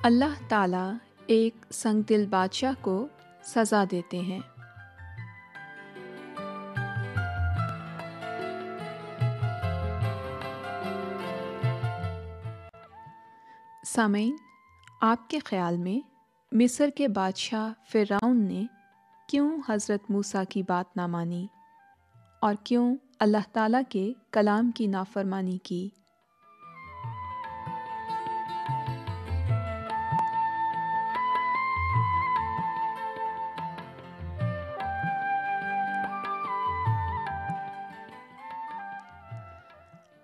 اللہ تعالیٰ ایک سنگ دل بادشاہ کو سزا دیتے ہیں۔ سامعین، آپ کے خیال میں مصر کے بادشاہ فرعون نے کیوں حضرت موسیٰ کی بات نہ مانی اور کیوں اللہ تعالیٰ کے کلام کی نافرمانی کی؟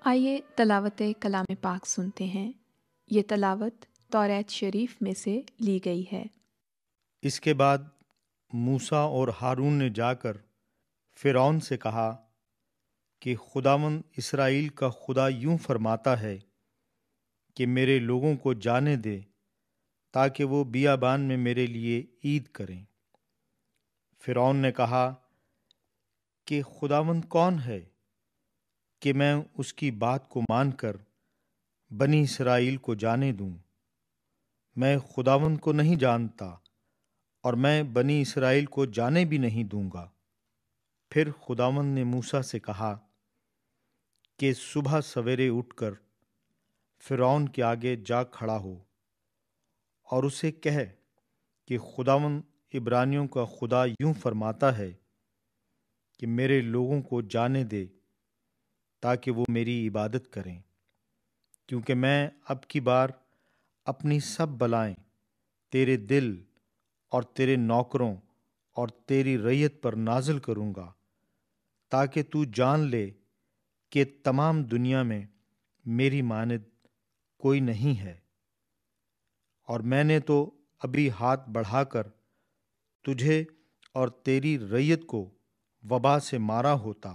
آئیے تلاوت کلام پاک سنتے ہیں۔ یہ تلاوت توریت شریف میں سے لی گئی ہے۔ اس کے بعد موسیٰ اور ہارون نے جا کر فرعون سے کہا کہ خداوند اسرائیل کا خدا یوں فرماتا ہے کہ میرے لوگوں کو جانے دے تاکہ وہ بیابان میں میرے لیے عید کریں۔ فرعون نے کہا کہ خداوند کون ہے کہ میں اس کی بات کو مان کر بنی اسرائیل کو جانے دوں؟ میں خداوند کو نہیں جانتا اور میں بنی اسرائیل کو جانے بھی نہیں دوں گا۔ پھر خداوند نے موسیٰ سے کہا کہ صبح سویرے اٹھ کر فرعون کے آگے جا کھڑا ہو اور اسے کہہ کہ خداوند عبرانیوں کا خدا یوں فرماتا ہے کہ میرے لوگوں کو جانے دے تاکہ وہ میری عبادت کریں، کیونکہ میں اب کی بار اپنی سب بلائیں تیرے دل اور تیرے نوکروں اور تیری رعیت پر نازل کروں گا، تاکہ تو جان لے کہ تمام دنیا میں میری مانند کوئی نہیں ہے۔ اور میں نے تو ابھی ہاتھ بڑھا کر تجھے اور تیری رعیت کو وبا سے مارا ہوتا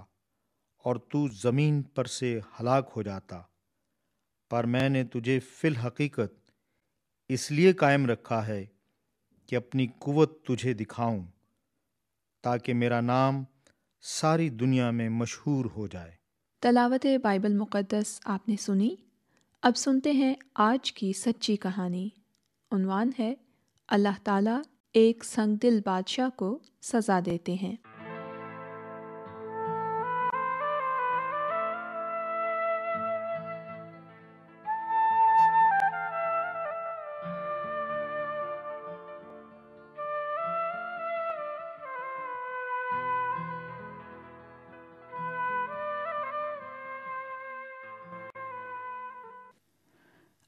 اور تو زمین پر سے ہلاک ہو جاتا، پر میں نے تجھے فی الحقیقت اس لیے قائم رکھا ہے کہ اپنی قوت تجھے دکھاؤں، تاکہ میرا نام ساری دنیا میں مشہور ہو جائے۔ تلاوت بائبل مقدس آپ نے سنی۔ اب سنتے ہیں آج کی سچی کہانی۔ عنوان ہے اللہ تعالیٰ ایک سنگ دل بادشاہ کو سزا دیتے ہیں۔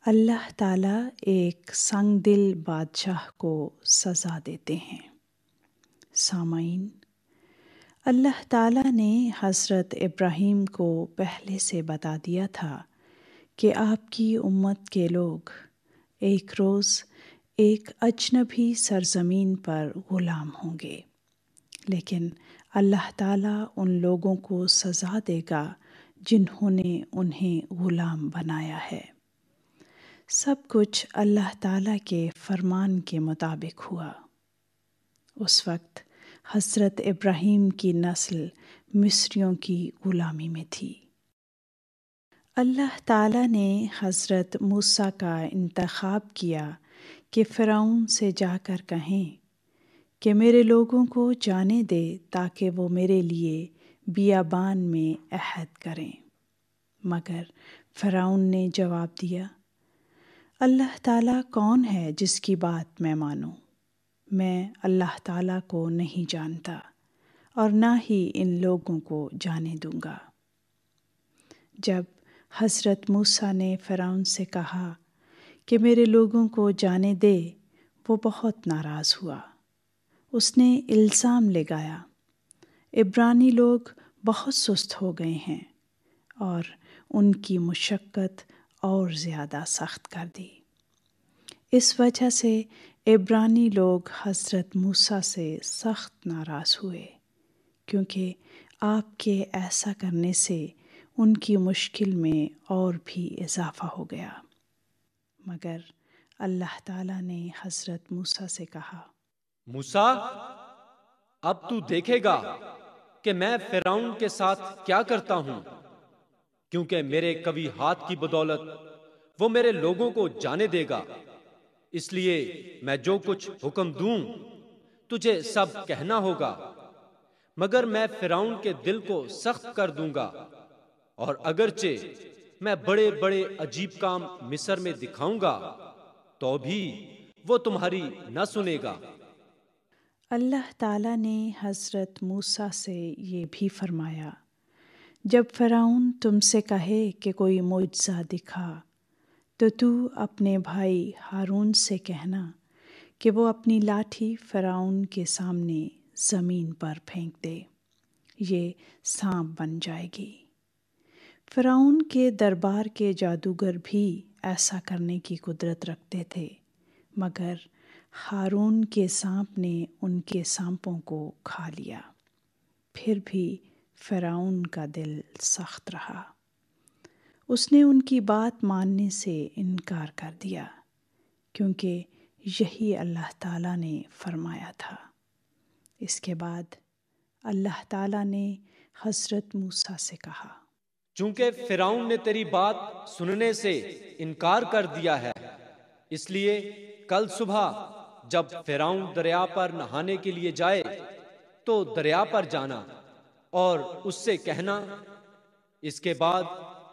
اللہ تعالیٰ ایک سنگ دل بادشاہ کو سزا دیتے ہیں۔ سامعین، اللہ تعالیٰ نے حضرت ابراہیم کو پہلے سے بتا دیا تھا کہ آپ کی امت کے لوگ ایک روز ایک اجنبی سرزمین پر غلام ہوں گے، لیکن اللہ تعالیٰ ان لوگوں کو سزا دے گا جنہوں نے انہیں غلام بنایا ہے۔ سب کچھ اللہ تعالیٰ کے فرمان کے مطابق ہوا۔ اس وقت حضرت ابراہیم کی نسل مصریوں کی غلامی میں تھی۔ اللہ تعالیٰ نے حضرت موسیٰ کا انتخاب کیا کہ فرعون سے جا کر کہیں کہ میرے لوگوں کو جانے دے تاکہ وہ میرے لیے بیابان میں عہد کریں، مگر فرعون نے جواب دیا، اللہ تعالیٰ کون ہے جس کی بات میں مانوں؟ میں اللہ تعالیٰ کو نہیں جانتا اور نہ ہی ان لوگوں کو جانے دوں گا۔ جب حضرت موسیٰ نے فرعون سے کہا کہ میرے لوگوں کو جانے دے، وہ بہت ناراض ہوا۔ اس نے الزام لگایا، عبرانی لوگ بہت سست ہو گئے ہیں، اور ان کی مشقت اور زیادہ سخت کر دی۔ اس وجہ سے عبرانی لوگ حضرت موسیٰ سے سخت ناراض ہوئے، کیونکہ آپ کے ایسا کرنے سے ان کی مشکل میں اور بھی اضافہ ہو گیا۔ مگر اللہ تعالیٰ نے حضرت موسیٰ سے کہا، موسیٰ، اب تو دیکھے گا کہ میں فرعون کے ساتھ کیا کرتا ہوں، کیونکہ میرے قوی ہاتھ کی بدولت وہ میرے لوگوں کو جانے دے گا۔ اس لیے میں جو کچھ حکم دوں تجھے سب کہنا ہوگا، مگر میں فرعون کے دل کو سخت کر دوں گا، اور اگرچہ میں بڑے بڑے عجیب کام مصر میں دکھاؤں گا تو بھی وہ تمہاری نہ سنے گا۔ اللہ تعالیٰ نے حضرت موسیٰ سے یہ بھی فرمایا، جب فرعون تم سے کہے کہ کوئی معجزہ دکھا تو اپنے بھائی ہارون سے کہنا کہ وہ اپنی لاٹھی فرعون کے سامنے زمین پر پھینک دے، یہ سانپ بن جائے گی۔ فرعون کے دربار کے جادوگر بھی ایسا کرنے کی قدرت رکھتے تھے، مگر ہارون کے سانپ نے ان کے سانپوں کو کھا لیا۔ پھر بھی فرعون کا دل سخت رہا، اس نے ان کی بات ماننے سے انکار کر دیا، کیونکہ یہی اللہ تعالیٰ نے فرمایا تھا۔ اس کے بعد اللہ تعالیٰ نے حضرت موسیٰ سے کہا، چونکہ فرعون نے تیری بات سننے سے انکار کر دیا ہے، اس لیے کل صبح جب فرعون دریا پر نہانے کے لیے جائے تو دریا پر جانا اور اس سے کہنا، اس کے بعد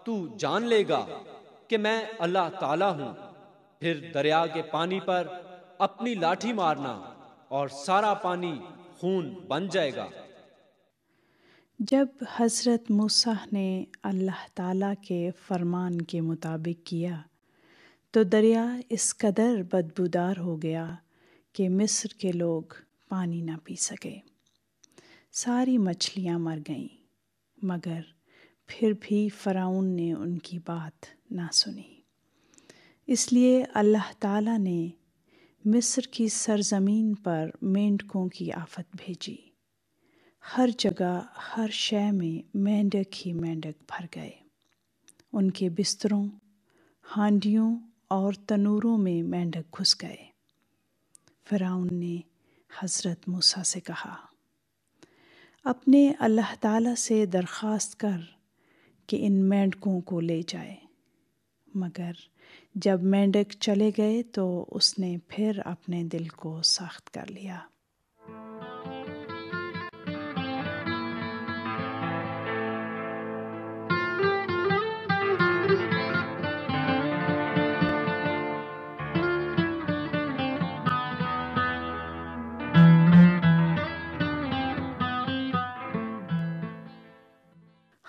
تو جان لے گا کہ میں اللہ تعالیٰ ہوں۔ پھر دریا کے پانی پر اپنی لاٹھی مارنا اور سارا پانی خون بن جائے گا۔ جب حضرت موسیٰ نے اللہ تعالیٰ کے فرمان کے مطابق کیا تو دریا اس قدر بدبودار ہو گیا کہ مصر کے لوگ پانی نہ پی سکے۔ ساری مچھلیاں مر گئیں، مگر پھر بھی فرعون نے ان کی بات نہ سنی۔ اس لیے اللہ تعالیٰ نے مصر کی سرزمین پر مینڈکوں کی آفت بھیجی۔ ہر جگہ ہر شے میں مینڈک ہی مینڈک بھر گئے۔ ان کے بستروں، ہانڈیوں اور تنوروں میں مینڈک گھس گئے۔ فرعون نے حضرت موسیٰ سے کہا، اپنے اللہ تعالیٰ سے درخواست کر کہ ان مینڈکوں کو لے جائے۔ مگر جب مینڈک چلے گئے تو اس نے پھر اپنے دل کو سخت کر لیا۔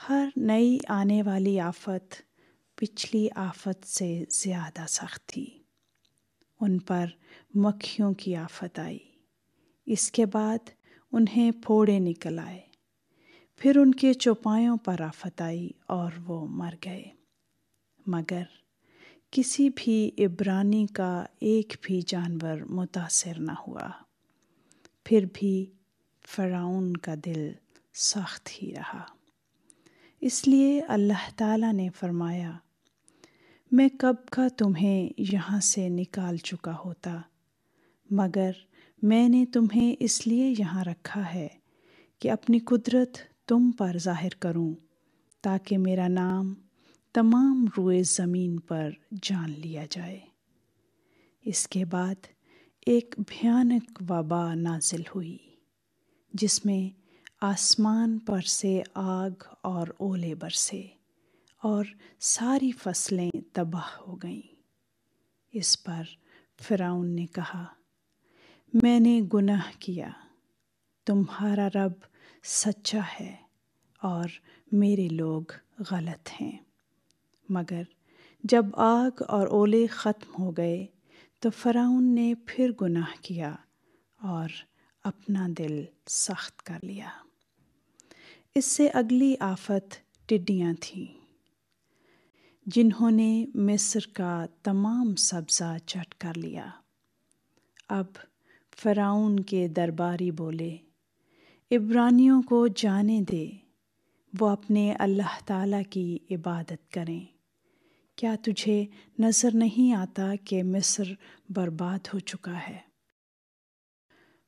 ہر نئی آنے والی آفت پچھلی آفت سے زیادہ سخت تھی۔ ان پر مکھیوں کی آفت آئی، اس کے بعد انہیں پھوڑے نکل آئے، پھر ان کے چوپایوں پر آفت آئی اور وہ مر گئے، مگر کسی بھی عبرانی کا ایک بھی جانور متاثر نہ ہوا۔ پھر بھی فرعون کا دل سخت ہی رہا۔ اس لیے اللہ تعالیٰ نے فرمایا، میں کب کا تمہیں یہاں سے نکال چکا ہوتا، مگر میں نے تمہیں اس لیے یہاں رکھا ہے کہ اپنی قدرت تم پر ظاہر کروں، تاکہ میرا نام تمام روئے زمین پر جان لیا جائے۔ اس کے بعد ایک بھیانک وبا نازل ہوئی، جس میں آسمان پر سے آگ اور اولے برسے اور ساری فصلیں تباہ ہو گئیں۔ اس پر فرعون نے کہا، میں نے گناہ کیا، تمہارا رب سچا ہے اور میرے لوگ غلط ہیں۔ مگر جب آگ اور اولے ختم ہو گئے تو فرعون نے پھر گناہ کیا اور اپنا دل سخت کر لیا۔ اس سے اگلی آفت ٹڈیاں تھیں، جنہوں نے مصر کا تمام سبزہ چٹ کر لیا۔ اب فرعون کے درباری بولے، عبرانیوں کو جانے دے، وہ اپنے اللہ تعالیٰ کی عبادت کریں۔ کیا تجھے نظر نہیں آتا کہ مصر برباد ہو چکا ہے؟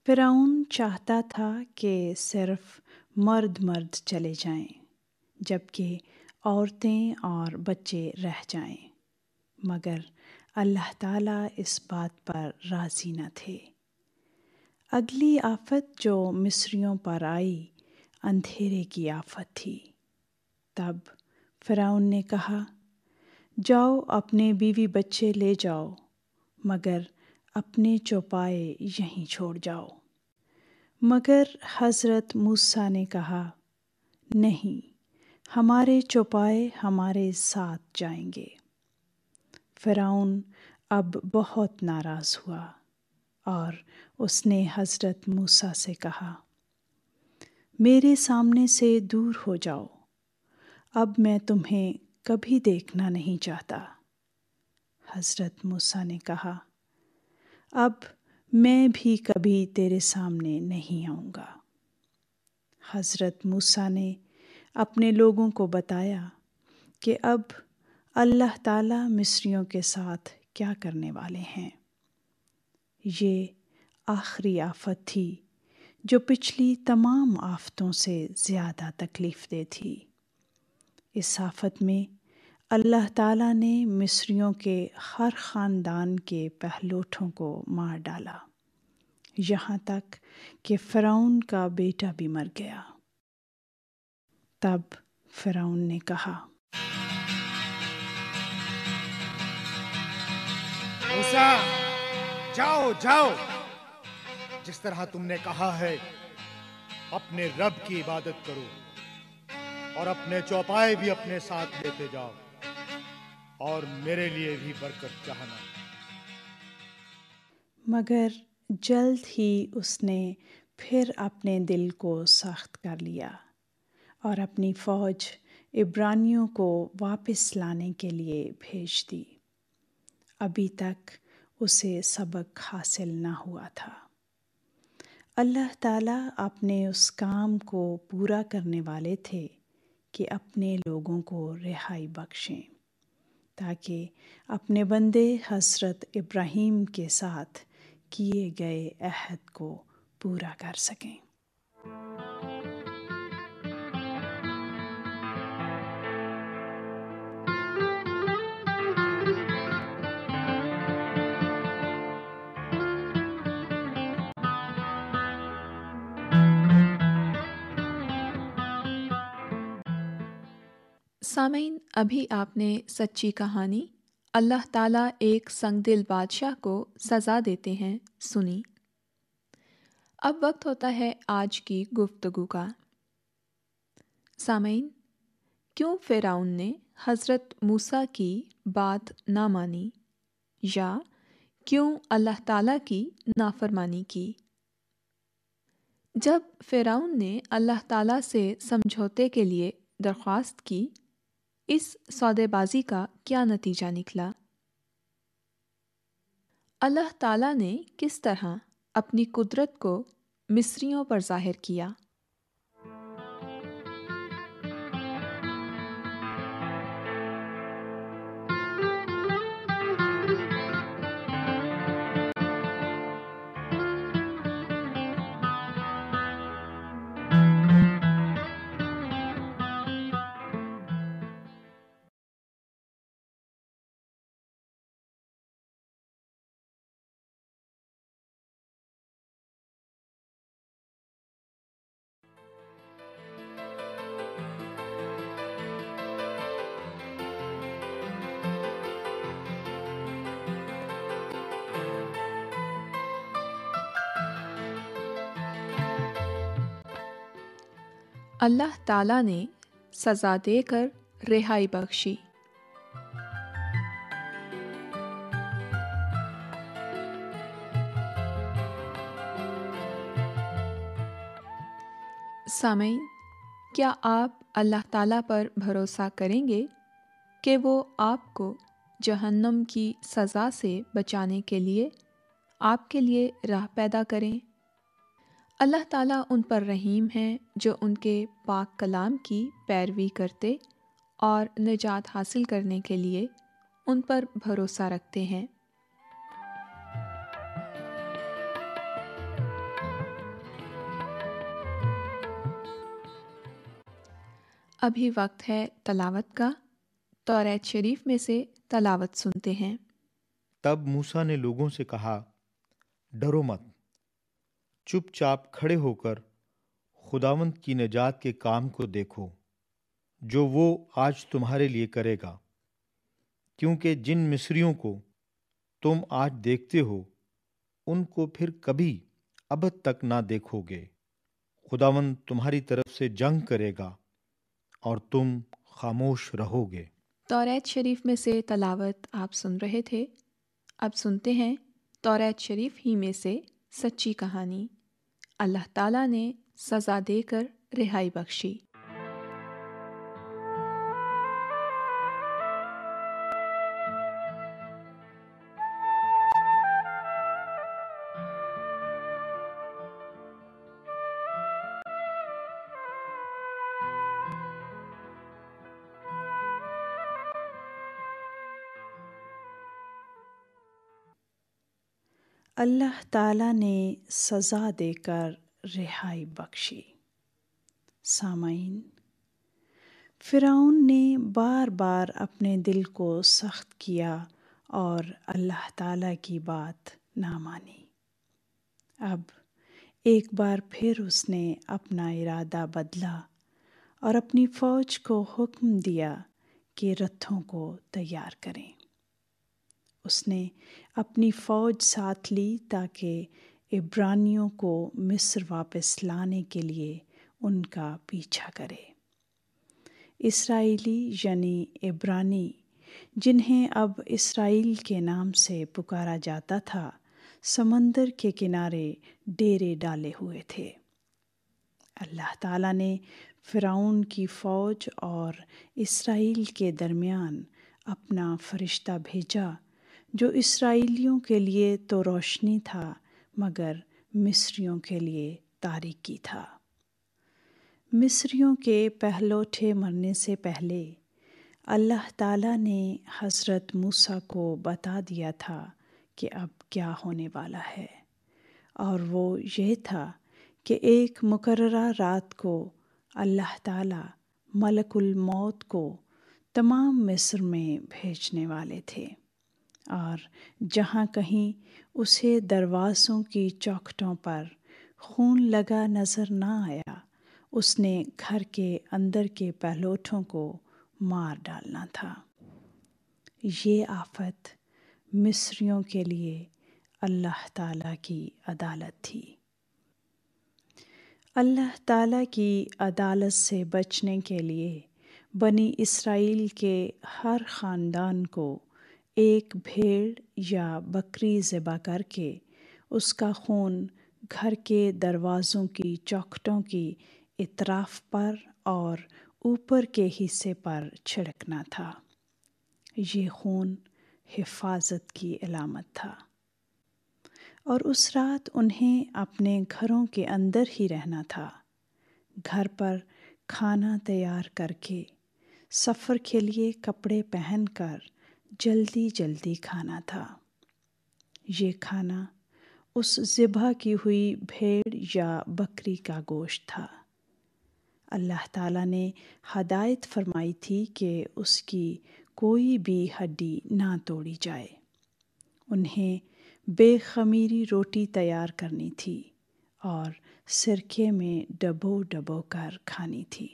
فرعون چاہتا تھا کہ صرف مرد چلے جائیں، جبکہ عورتیں اور بچے رہ جائیں، مگر اللہ تعالیٰ اس بات پر راضی نہ تھے۔ اگلی آفت جو مصریوں پر آئی اندھیرے کی آفت تھی۔ تب فرعون نے کہا، جاؤ اپنے بیوی بچے لے جاؤ، مگر اپنے چوپائے یہیں چھوڑ جاؤ۔ مگر حضرت موسیٰ نے کہا، نہیں، ہمارے چوپائے ہمارے ساتھ جائیں گے۔ فرعون اب بہت ناراض ہوا اور اس نے حضرت موسیٰ سے کہا، میرے سامنے سے دور ہو جاؤ، اب میں تمہیں کبھی دیکھنا نہیں چاہتا۔ حضرت موسیٰ نے کہا، اب میں بھی کبھی تیرے سامنے نہیں آؤں گا۔ حضرت موسیٰ نے اپنے لوگوں کو بتایا کہ اب اللہ تعالیٰ مصریوں کے ساتھ کیا کرنے والے ہیں۔ یہ آخری آفت تھی جو پچھلی تمام آفتوں سے زیادہ تکلیف دہ تھی۔ اس آفت میں اللہ تعالیٰ نے مصریوں کے ہر خاندان کے پہلوٹوں کو مار ڈالا، یہاں تک کہ فرعون کا بیٹا بھی مر گیا۔ تب فرعون نے کہا، موسیٰ، جاؤ جاؤ، جس طرح تم نے کہا ہے اپنے رب کی عبادت کرو اور اپنے چوپائے بھی اپنے ساتھ لیتے جاؤ اور میرے لیے بھی برکت چاہنا۔ مگر جلد ہی اس نے پھر اپنے دل کو سخت کر لیا اور اپنی فوج عبرانیوں کو واپس لانے کے لیے بھیج دی۔ ابھی تک اسے سبق حاصل نہ ہوا تھا۔ اللہ تعالیٰ اپنے اس کام کو پورا کرنے والے تھے کہ اپنے لوگوں کو رہائی بخشیں، تاکہ اپنے بندے حضرت ابراہیم کے ساتھ کیے گئے عہد کو پورا کر سکیں۔ سامعین، ابھی آپ نے سچی کہانی اللہ تعالیٰ ایک سنگ دل بادشاہ کو سزا دیتے ہیں سنی۔ اب وقت ہوتا ہے آج کی گفتگو کا۔ سامعین، کیوں فرعون نے حضرت موسیٰ کی بات نہ مانی یا کیوں اللہ تعالیٰ کی نافرمانی کی؟ جب فرعون نے اللہ تعالیٰ سے سمجھوتے کے لیے درخواست کی، اس سودے بازی کا کیا نتیجہ نکلا؟ اللہ تعالیٰ نے کس طرح اپنی قدرت کو مصریوں پر ظاہر کیا؟ اللہ تعالیٰ نے سزا دے کر رہائی بخشی۔ سامعین، کیا آپ اللہ تعالیٰ پر بھروسہ کریں گے کہ وہ آپ کو جہنم کی سزا سے بچانے کے لیے آپ کے لیے راہ پیدا کریں؟ اللہ تعالیٰ ان پر رحیم ہیں جو ان کے پاک کلام کی پیروی کرتے اور نجات حاصل کرنے کے لیے ان پر بھروسہ رکھتے ہیں۔ ابھی وقت ہے تلاوت کا۔ توریت شریف میں سے تلاوت سنتے ہیں۔ تب موسیٰ نے لوگوں سے کہا، ڈرو مت، چپ چاپ کھڑے ہو کر خداوند کی نجات کے کام کو دیکھو جو وہ آج تمہارے لیے کرے گا، کیونکہ جن مصریوں کو تم آج دیکھتے ہو ان کو پھر کبھی ابد تک نہ دیکھو گے۔ خداوند تمہاری طرف سے جنگ کرے گا اور تم خاموش رہو گے۔ توریت شریف میں سے تلاوت آپ سن رہے تھے۔ اب سنتے ہیں توریت شریف ہی میں سے سچی کہانی، اللہ تعالیٰ نے سزا دے کر رہائی بخشی۔ اللہ تعالیٰ نے سزا دے کر رہائی بخشی۔ سامعین، فرعون نے بار بار اپنے دل کو سخت کیا اور اللہ تعالیٰ کی بات نہ مانی۔ اب ایک بار پھر اس نے اپنا ارادہ بدلا اور اپنی فوج کو حکم دیا کہ رتھوں کو تیار کریں۔ اس نے اپنی فوج ساتھ لی تاکہ عبرانیوں کو مصر واپس لانے کے لیے ان کا پیچھا کرے۔ اسرائیلی یعنی عبرانی، جنہیں اب اسرائیل کے نام سے پکارا جاتا تھا، سمندر کے کنارے ڈیرے ڈالے ہوئے تھے۔ اللہ تعالیٰ نے فرعون کی فوج اور اسرائیل کے درمیان اپنا فرشتہ بھیجا، جو اسرائیلیوں کے لیے تو روشنی تھا مگر مصریوں کے لیے تاریکی تھا۔ مصریوں کے پہلوٹے مرنے سے پہلے اللہ تعالیٰ نے حضرت موسیٰ کو بتا دیا تھا کہ اب کیا ہونے والا ہے، اور وہ یہ تھا کہ ایک مقررہ رات کو اللہ تعالیٰ ملک الموت کو تمام مصر میں بھیجنے والے تھے، اور جہاں کہیں اسے دروازوں کی چوکھٹوں پر خون لگا نظر نہ آیا، اس نے گھر کے اندر کے پہلوٹوں کو مار ڈالنا تھا۔ یہ آفت مصریوں کے لیے اللہ تعالیٰ کی عدالت تھی۔ اللہ تعالیٰ کی عدالت سے بچنے کے لیے بنی اسرائیل کے ہر خاندان کو ایک بھیڑ یا بکری ذبح کر کے اس کا خون گھر کے دروازوں کی چوکھٹوں کی اطراف پر اور اوپر کے حصے پر چھڑکنا تھا۔ یہ خون حفاظت کی علامت تھا، اور اس رات انہیں اپنے گھروں کے اندر ہی رہنا تھا۔ گھر پر کھانا تیار کر کے، سفر کے لیے کپڑے پہن کر جلدی جلدی کھانا تھا۔ یہ کھانا اس ذبح کی ہوئی بھیڑ یا بکری کا گوشت تھا۔ اللہ تعالیٰ نے ہدایت فرمائی تھی کہ اس کی کوئی بھی ہڈی نہ توڑی جائے۔ انہیں بے خمیری روٹی تیار کرنی تھی اور سرکے میں ڈبو ڈبو کر کھانی تھی۔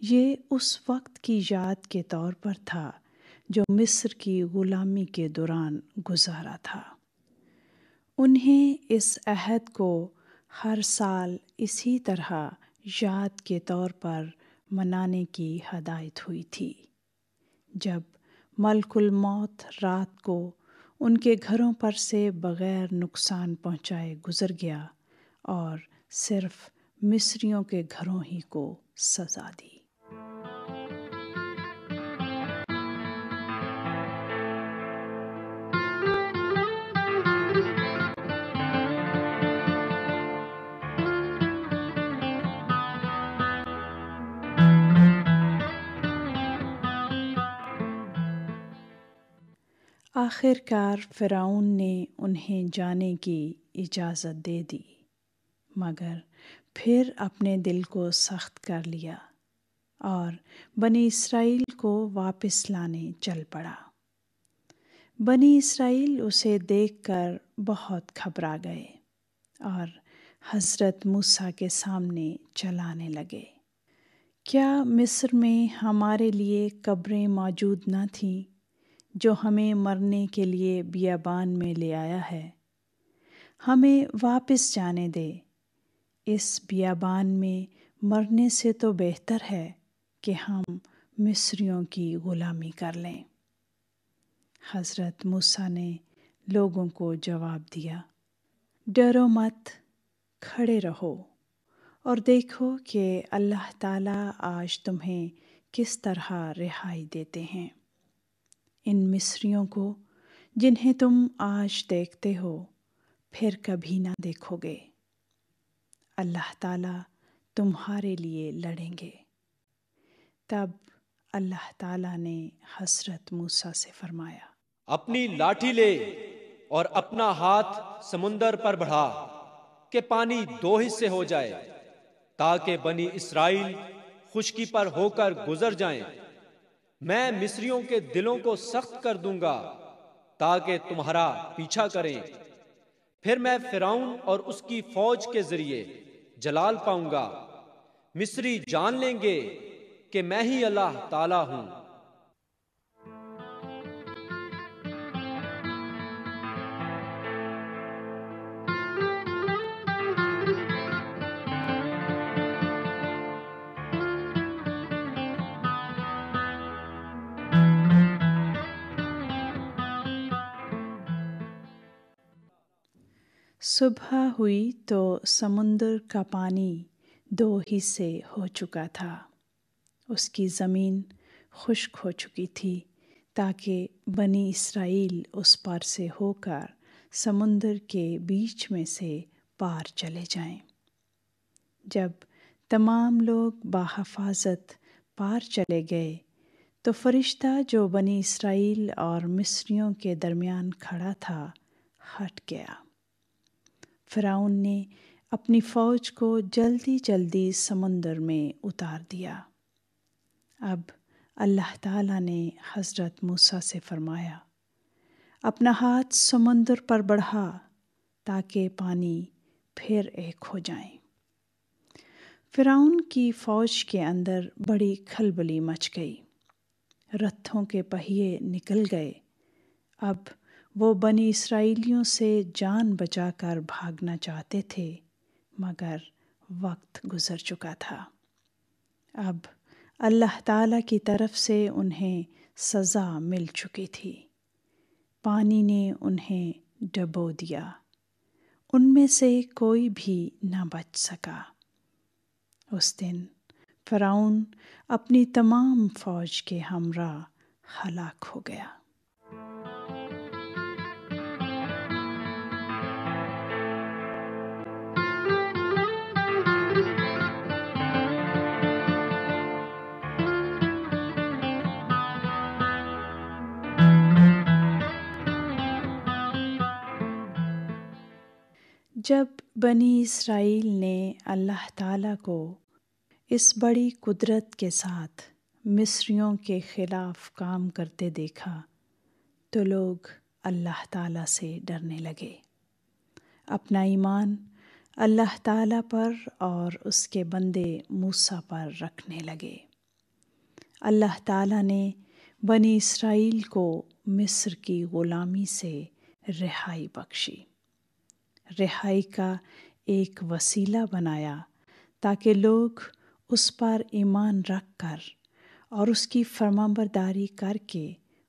یہ اس وقت کی یاد کے طور پر تھا جو مصر کی غلامی کے دوران گزارا تھا۔ انہیں اس عہد کو ہر سال اسی طرح یاد کے طور پر منانے کی ہدایت ہوئی تھی۔ جب ملک الموت رات کو ان کے گھروں پر سے بغیر نقصان پہنچائے گزر گیا اور صرف مصریوں کے گھروں ہی کو سزا دی۔ آخر کار فرعون نے انہیں جانے کی اجازت دے دی، مگر پھر اپنے دل کو سخت کر لیا اور بنی اسرائیل کو واپس لانے چل پڑا۔ بنی اسرائیل اسے دیکھ کر بہت گھبرا گئے اور حضرت موسیٰ کے سامنے چلانے لگے۔ کیا مصر میں ہمارے لیے قبریں موجود نہ تھیں جو ہمیں مرنے کے لیے بیابان میں لے آیا ہے؟ ہمیں واپس جانے دے، اس بیابان میں مرنے سے تو بہتر ہے کہ ہم مصریوں کی غلامی کر لیں۔ حضرت موسیٰ نے لوگوں کو جواب دیا، ڈرو مت، کھڑے رہو اور دیکھو کہ اللہ تعالیٰ آج تمہیں کس طرح رہائی دیتے ہیں۔ ان مصریوں کو جنہیں تم آج دیکھتے ہو پھر کبھی نہ دیکھو گے۔ اللہ تعالیٰ تمہارے لیے لڑیں گے۔ تب اللہ تعالیٰ نے حضرت موسیٰ سے فرمایا، اپنی لاٹھی لے اور اپنا ہاتھ سمندر پر بڑھا کہ پانی 2 حصے ہو جائے، تاکہ بنی اسرائیل خشکی پر ہو کر گزر جائیں۔ میں مصریوں کے دلوں کو سخت کر دوں گا تاکہ تمہارا پیچھا کریں، پھر میں فرعون اور اس کی فوج کے ذریعے جلال پاؤں گا۔ مصری جان لیں گے کہ میں ہی اللہ تعالی ہوں۔ صبح ہوئی تو سمندر کا پانی 2 حصے ہو چکا تھا۔ اس کی زمین خشک ہو چکی تھی تاکہ بنی اسرائیل اس پار سے ہو کر سمندر کے بیچ میں سے پار چلے جائیں۔ جب تمام لوگ بحفاظت پار چلے گئے تو فرشتہ جو بنی اسرائیل اور مصریوں کے درمیان کھڑا تھا ہٹ گیا۔ فرعون نے اپنی فوج کو جلدی جلدی سمندر میں اتار دیا۔ اب اللہ تعالیٰ نے حضرت موسیٰ سے فرمایا، اپنا ہاتھ سمندر پر بڑھا تاکہ پانی پھر ایک ہو جائیں۔ فرعون کی فوج کے اندر بڑی کھلبلی مچ گئی، رتھوں کے پہیے نکل گئے۔ اب وہ بنی اسرائیلیوں سے جان بچا کر بھاگنا چاہتے تھے، مگر وقت گزر چکا تھا۔ اب اللہ تعالیٰ کی طرف سے انہیں سزا مل چکی تھی۔ پانی نے انہیں ڈبو دیا، ان میں سے کوئی بھی نہ بچ سکا۔ اس دن فرعون اپنی تمام فوج کے ہمراہ ہلاک ہو گیا۔ جب بنی اسرائیل نے اللہ تعالیٰ کو اس بڑی قدرت کے ساتھ مصریوں کے خلاف کام کرتے دیکھا تو لوگ اللہ تعالیٰ سے ڈرنے لگے، اپنا ایمان اللہ تعالیٰ پر اور اس کے بندے موسیٰ پر رکھنے لگے۔ اللہ تعالیٰ نے بنی اسرائیل کو مصر کی غلامی سے رہائی بخشی، رہائی کا ایک وسیلہ بنایا تاکہ لوگ اس پر ایمان رکھ کر اور اس کی فرمانبرداری کر کے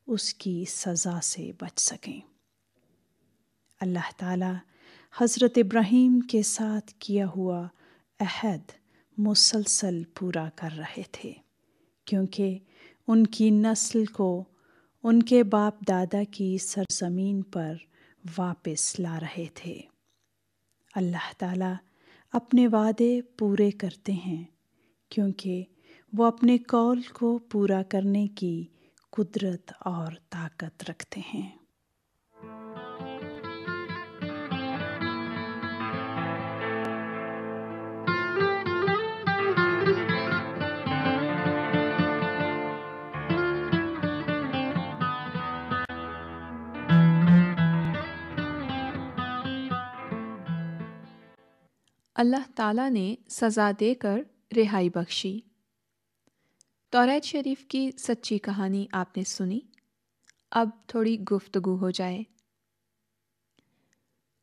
اس کی سزا سے بچ سکیں۔ اللہ تعالیٰ حضرت ابراہیم کے ساتھ کیا ہوا عہد مسلسل پورا کر رہے تھے، کیونکہ ان کی نسل کو ان کے باپ دادا کی سرزمین پر واپس لا رہے تھے۔ اللہ تعالیٰ اپنے وعدے پورے کرتے ہیں کیونکہ وہ اپنے قول کو پورا کرنے کی قدرت اور طاقت رکھتے ہیں۔ اللہ تعالیٰ نے سزا دے کر رہائی بخشی۔ توریت شریف کی سچی کہانی آپ نے سنی، اب تھوڑی گفتگو ہو جائے۔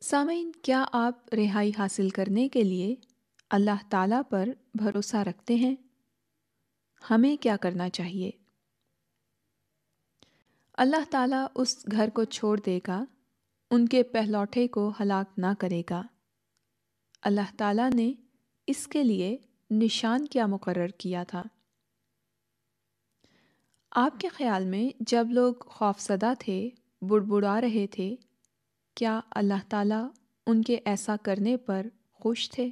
سامعین، کیا آپ رہائی حاصل کرنے کے لیے اللہ تعالیٰ پر بھروسہ رکھتے ہیں؟ ہمیں کیا کرنا چاہیے؟ اللہ تعالیٰ اس گھر کو چھوڑ دے گا، ان کے پہلوٹے کو ہلاک نہ کرے گا۔ اللہ تعالیٰ نے اس کے لیے نشان کیا مقرر کیا تھا؟ آپ کے خیال میں جب لوگ خوفزدہ تھے، بڑبڑا رہے تھے، کیا اللہ تعالیٰ ان کے ایسا کرنے پر خوش تھے؟